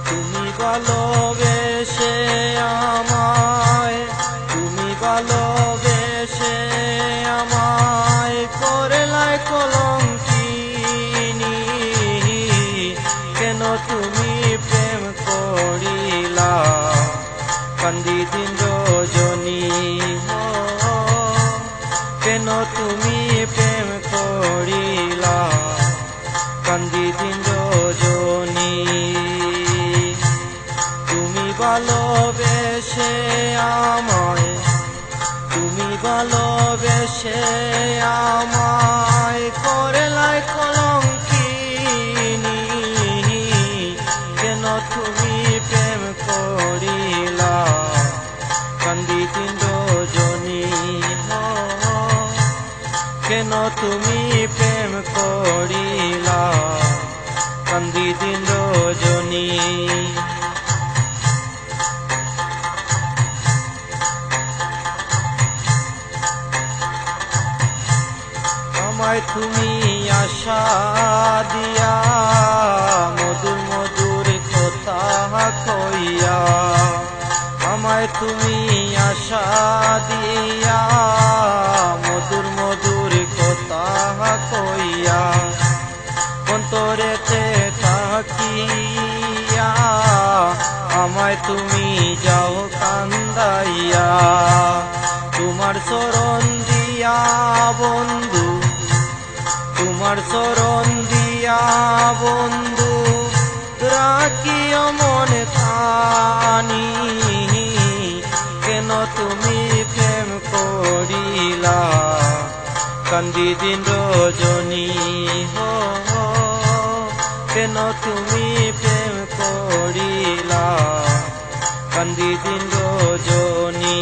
তুমি ভালোবেসে আমায়, তুমি ভালোবেসে আমায় করলাই কলঙ্কিনী। কেন তুমি প্রেম করিলা কান্দি দিন রজনী। কেন তুমি প্রেম করিলা কান্দি দিন রজনী। তুমি ভালোবেসে আমায়, তুমি ভালোবেসে আমায় করলাই কলঙ্কিনী। কেন তুমি প্রেম করিলা কান্দি দিন রজনী। কেন তুমি প্রেম করিলা কান্দি দিন রজনী। আমায় তুমি আশা দিয়া মধুর মধুর কথা কইয়া, আমায় তুমি আশা দিয়া মধুর মধুর কথা কইয়া, অন্তরেতে থাকিয়া আমায় তুমি যাও কান্দাইয়া। তোমার শরণ দিয়া বন্ধু, তোমার শরণ দিয়া বন্ধু রাখিও মনে খানি। কেন তুমি প্রেম করিলা কান্দি দিন রজনী। কেন তুমি প্রেম করিলা কান্দি দিন রজনী।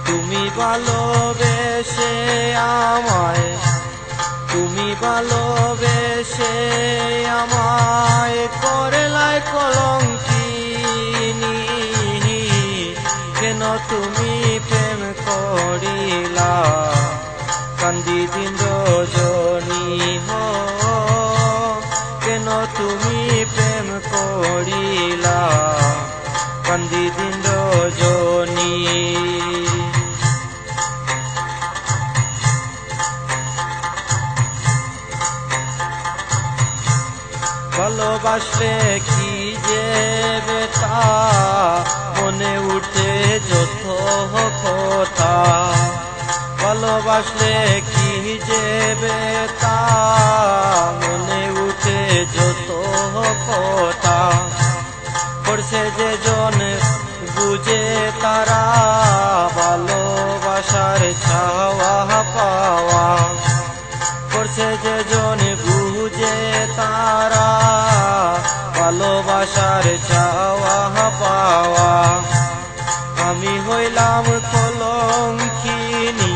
তুমি ভালোবেসে আমায়, তুমি ভালোবেসে আমায় করলাই কলঙ্কিনী। কেন তুমি প্রেম করিলা কান্দি দিন রজনী। কেন তুমি প্রেম করিলা কান্দি দিন রজনী। ভালোবাসলে কি যে বেতা মনে উঠে যত কথা। ভালোবাসলে কি যে বেতা মনে উঠে যত কথা। করছে যে জন বুঝে তারা ভালোবাসার চাওয়া পাওয়া। করছে যে জন বুঝে তারা ভালোবাসার চাওয়া পাওয়া। আমি হইলাম কলঙ্কিনী,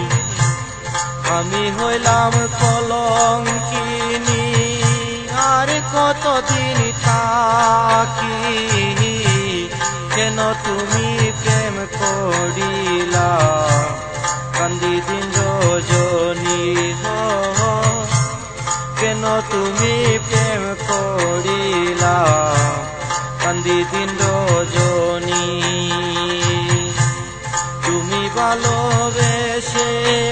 আমি হইলাম কলঙ্কিনী। আর কতদিন থাকি কেন তুমি প্রেম করিলা কান্দি দিন রজনী। কেন তুমি প্রেম করিলা কান্দি দিন রজনী। তুমি ভালোবেসে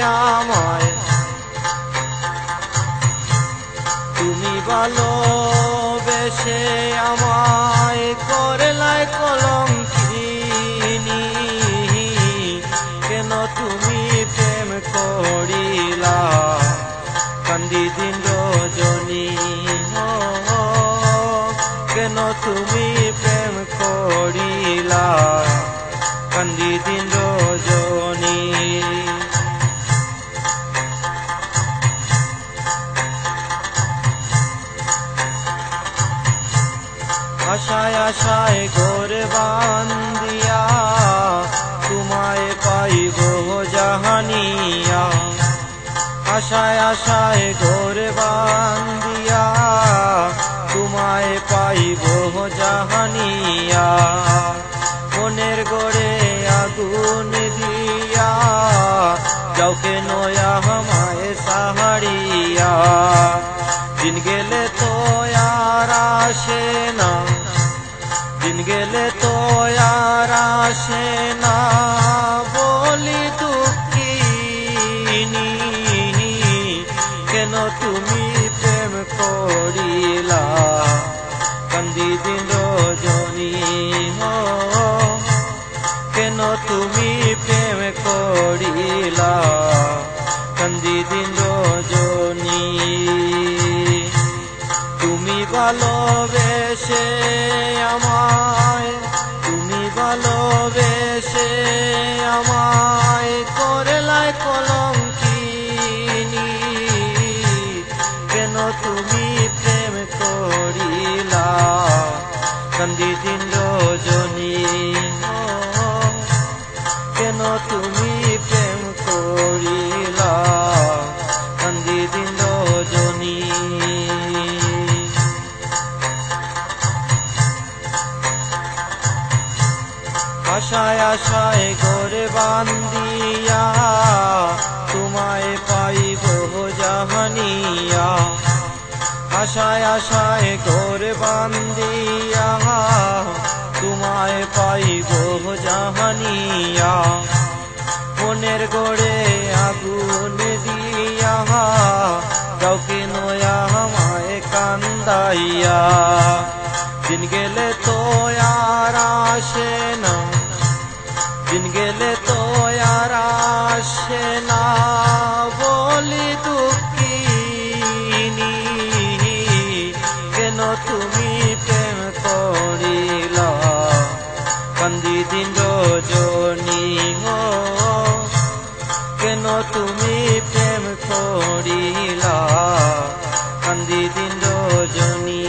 আমায়, তুমি ভালোবেসে আমায় করলাই কলঙ্কিনী। কেন তুমি প্রেম করিলা কান্দি দিন রজনী। কেন তুমি প্রেম করিলা কান্দি দিন রজনী। আশায় আশায় ঘর বান্ধিয়া তোমায় পাইব জাহানিয়া। আশায় আশায় ঘর বান্ধিয়া তোমায় পাইব জাহানিয়া। মনের গড়ে আগুন দিয়া যাও কেন আমায় সাহারিয়া। দিন গেলে তো আর আসে না, দিন গেলে তো আর আসে না, বলি দুঃখিনী কেন তুমি প্রেম করিলা, কান্দি দিন রজনী কেন তুমি প্রেম করিলা, কান্দি দিন রজনী। তুমি ভালোবেসে আমায়, তুমি ভালোবেসে আমায় করলাই কলঙ্কিনী, কেন তুমি প্রেম করিলা, কান্দি দিন রজনী কেন তুমি প্রেম করিলা, কান্দি দিন রজনী। আশায় আশায় ঘর বান্ধিয়া তোমায় পাইব জাহানিয়া, আশায় আশায় ঘর বান্ধিয়া তোমায় পাইব জাহানিয়া, মনের গড়ে আগুন দিয়া কাউকে নয়া আমায় কান্দাইয়া, দিন গেলে তো আর আসে না, দিন গেলে তো আর আসে না, বলি দুঃখিনী কেন তুমি প্রেম করিলা, কান্দি দিন রজনী কেন তুমি প্রেম করিলা, কান্দি দিন রজনী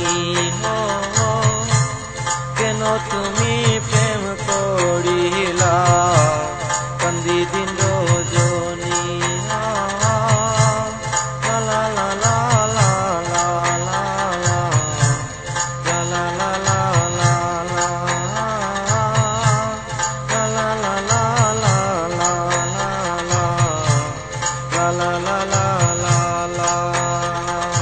কেন তুমি